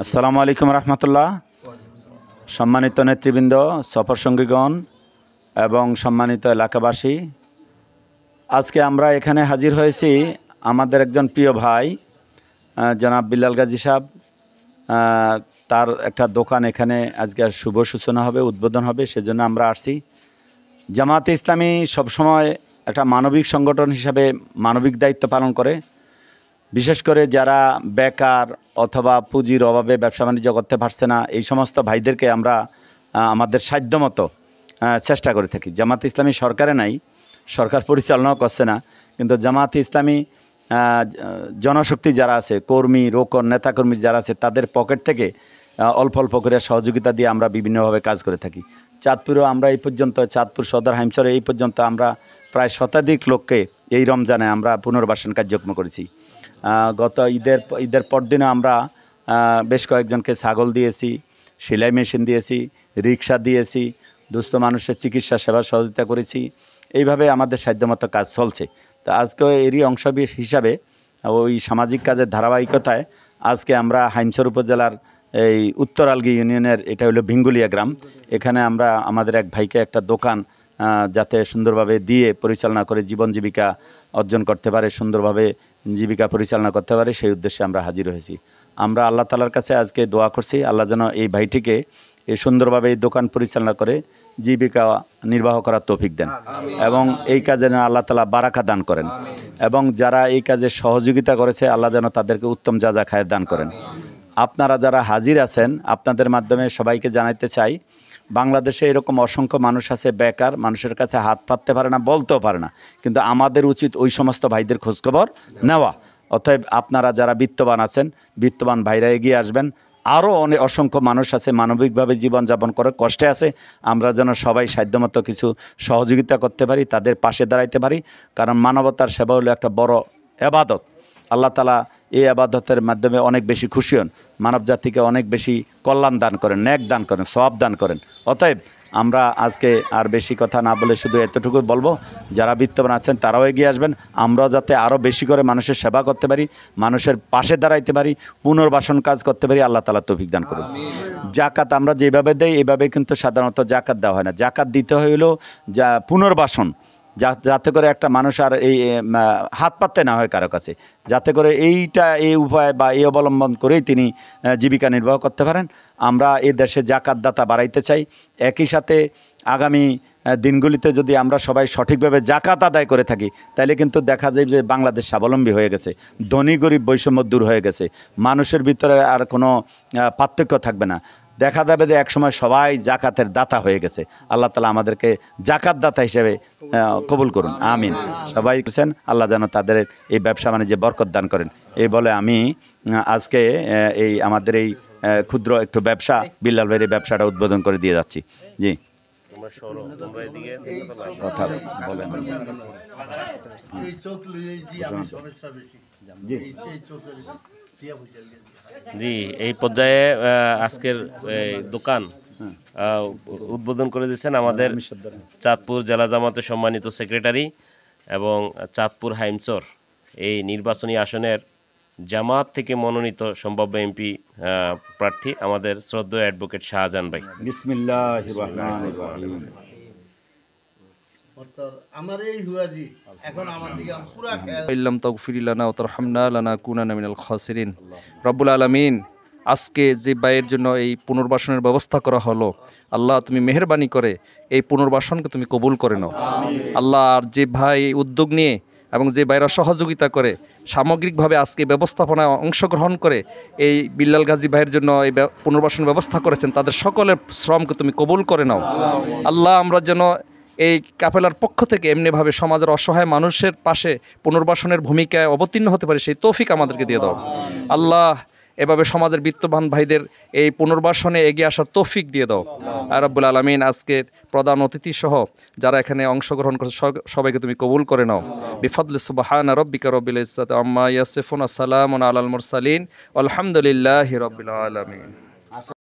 আসসালামু আলাইকুম রহমতুল্লাহ। সম্মানিত নেতৃবৃন্দ, সফর সঙ্গীগণ এবং সম্মানিত এলাকাবাসী, আজকে আমরা এখানে হাজির হয়েছি আমাদের একজন প্রিয় ভাই জনাব বিল্লাল গাজী সাহেব। তার একটা দোকান এখানে আজকে শুভ সূচনা হবে, উদ্বোধন হবে, সেজন্য আমরা আসছি। জামায়াতে ইসলামী সবসময় একটা মানবিক সংগঠন হিসাবে মানবিক দায়িত্ব পালন করে। বিশেষ করে যারা বেকার অথবা পুঁজির অভাবে ব্যবসা বাণিজ্য করতে পারছে না, এই সমস্ত ভাইদেরকে আমরা আমাদের সাধ্যমতো চেষ্টা করে থাকি। জামায়াতে ইসলামী সরকারে নাই, সরকার পরিচালনাও করছে না, কিন্তু জামায়াতে ইসলামী জনশক্তি যারা আছে, কর্মী রোকন নেতাকর্মী যারা আছে, তাদের পকেট থেকে অল্প অল্প করে সহযোগিতা দিয়ে আমরা বিভিন্নভাবে কাজ করে থাকি। চাঁদপুরেও আমরা এই পর্যন্ত, চাঁদপুর সদর হাইমচরে এই পর্যন্ত আমরা প্রায় শতাধিক লোককে এই রমজানে আমরা পুনর্বাসন কার্যক্রম করেছি। গত ঈদের পরদিনে আমরা বেশ কয়েকজনকে ছাগল দিয়েছি, সেলাই মেশিন দিয়েছি, রিক্সা দিয়েছি, দুস্থ মানুষের চিকিৎসা সেবা সহযোগিতা করেছি। এইভাবে আমাদের সাধ্যমতো কাজ চলছে। তো আজকে এরই অংশ হিসাবে ওই সামাজিক কাজের ধারাবাহিকতায় আজকে আমরা হাইমচর উপজেলার এই উত্তর আলগি ইউনিয়নের, এটা হলো ভিঙ্গুলিয়া গ্রাম, এখানে আমরা আমাদের এক ভাইকে একটা দোকান যাতে সুন্দরভাবে দিয়ে পরিচালনা করে জীবন জীবিকা অর্জন করতে পারে, সুন্দরভাবে জীবিকা পরিচালনা করতে পারে, সেই উদ্দেশ্যে আমরা হাজির হয়েছি। আমরা আল্লাহ তাআলার কাছে আজকে দোয়া করছি, আল্লাহ যেন এই ভাইটিকে এই সুন্দরভাবে এই দোকান পরিচালনা করে জীবিকা নির্বাহ করার তৌফিক দেন এবং এই কাজে যেন আল্লাহ তাআলা বারাকা দান করেন এবং যারা এই কাজে সহযোগিতা করেছে আল্লাহ যেন তাদেরকে উত্তম যাজা খায়ের দান করেন। আপনারা যারা হাজির আছেন, আপনাদের মাধ্যমে সবাইকে জানাইতে চাই, বাংলাদেশে এরকম অসংখ্য মানুষ আছে বেকার, মানুষের কাছে হাত পাততে পারে না, বলতেও পারে না, কিন্তু আমাদের উচিত ওই সমস্ত ভাইদের খোঁজখবর নেওয়া। অতএব আপনারা যারা বিত্তবান আছেন, বিত্তবান ভাইরা এগিয়ে আসবেন। আরও অসংখ্য মানুষ আছে মানবিকভাবে জীবনযাপন করে কষ্টে আছে, আমরা যেন সবাই সাধ্যমতো কিছু সহযোগিতা করতে পারি, তাদের পাশে দাঁড়াইতে পারি। কারণ মানবতার সেবা হলো একটা বড় এবাদত। আল্লাহ তাআলা এই আবাদতের মাধ্যমে অনেক বেশি খুশি হন, মানব জাতিকে অনেক বেশি কল্যাণ দান করেন, নেক দান করেন, সওয়াব দান করেন। অতএব আমরা আজকে আর বেশি কথা না বলে শুধু এতটুকু বলবো, যারা বিত্তবান আছেন তারাও এগিয়ে আসবেন, আমরাও যাতে আরও বেশি করে মানুষের সেবা করতে পারি, মানুষের পাশে দাঁড়াইতে পারি, পুনর্বাসন কাজ করতে পারি। আল্লাহ তাআলা তৌফিক দান করুন। জাকাত আমরা যেভাবে দেই এইভাবে কিন্তু সাধারণত জাকাত দেওয়া হয় না। জাকাত দিতে হইল যা পুনর্বাসন, যাতে করে একটা মানুষ আর এই হাত পাততে না হয় কারো কাছে, যাতে করে এই উপায় বা এই অবলম্বন করেই তিনি জীবিকা নির্বাহ করতে পারেন। আমরা এই দেশে জাকাত দাতা বাড়াইতে চাই। একই সাথে আগামী দিনগুলিতে যদি আমরা সবাই সঠিকভাবে জাকাত আদায় করে থাকি, তাহলে কিন্তু দেখা যায় যে বাংলাদেশ স্বাবলম্বী হয়ে গেছে, ধনী গরিব বৈষম্য দূর হয়ে গেছে, মানুষের ভিতরে আর কোনো পার্থক্য থাকবে না। দেখা যাবে যে একসময় সবাই জাকাতের দাতা হয়ে গেছে। আল্লাহ তাআলা আমাদেরকে জাকাত দাতা হিসেবে কবুল করুন, আমিন। সবাই বলছেন আল্লাহ যেন তাদের এই ব্যবসা বাণিজ্যে বরকত দান করেন। এই বলে আমি আজকে এই আমাদের এই ক্ষুদ্র একটু ব্যবসা, বিল্লাল ভাইয়ের ব্যবসাটা উদ্বোধন করে দিয়ে যাচ্ছি। জি, কথা বলেন। জি, এই পর্যায়ে আজকের দোকান উদ্বোধন করে দিয়েছেন আমাদের চাঁদপুর জেলা জামাতের সম্মানিত সেক্রেটারি এবং চাঁদপুর হাইমচর এই নির্বাচনী আসনের জামাত থেকে মনোনীত সম্ভাব্য এমপি প্রার্থী আমাদের শ্রদ্ধেয় অ্যাডভোকেট শাহজাহান ভাই। বিসমিল্লাহির রহমানির রহিম। আমার এই হুয়াজি এখন আমার দিকে পুরো ইল্লাম তাগফির লানা ওয়া তারহামনা লানাকুনানা মিনাল খাসিরিন। রব্বুল আলামিন, আজকে যে ভাইয়ের জন্য এই পুনর্বাসনের ব্যবস্থা করা হলো, আল্লাহ তুমি মেহেরবানি করে এই পুনর্বাসনকে তুমি কবুল করে নাও। আল্লাহ, আর যে ভাই উদ্যোগ নিয়ে এবং যে ভাইরা সহযোগিতা করে সামগ্রিকভাবে আজকে ব্যবস্থাপনায় অংশগ্রহণ করে এই বিল্লাল গাজী ভাইয়ের জন্য এই পুনর্বাসন ব্যবস্থা করেছেন, তাদের সকলের শ্রমকে তুমি কবুল করে নাও। আল্লাহ, আমরা যেন এই কাফেলার পক্ষ থেকে এমনিভাবে সমাজের অসহায় মানুষের পাশে পুনর্বাসনের ভূমিকায় অবতীর্ণ হতে পারে, সেই তৌফিক আমাদেরকে দিয়ে দাও। আল্লাহ, এভাবে সমাজের বিত্তবান ভাইদের এই পুনর্বাসনে এগিয়ে আসার তৌফিক দিয়ে দাও। আর রব্বুল আলামিন, আজকের প্রধান অতিথি সহ যারা এখানে অংশগ্রহণ করেছে সবাইকে তুমি কবুল করে নাও। বিফাদলি সুবহানা রাব্বিকা রব্বিল ইজ্জাতি আম্মা ইয়াসিফুন, সালামুন আলাল মুরসালিন, আলহামদুলিল্লাহি রাব্বিল আলামিন।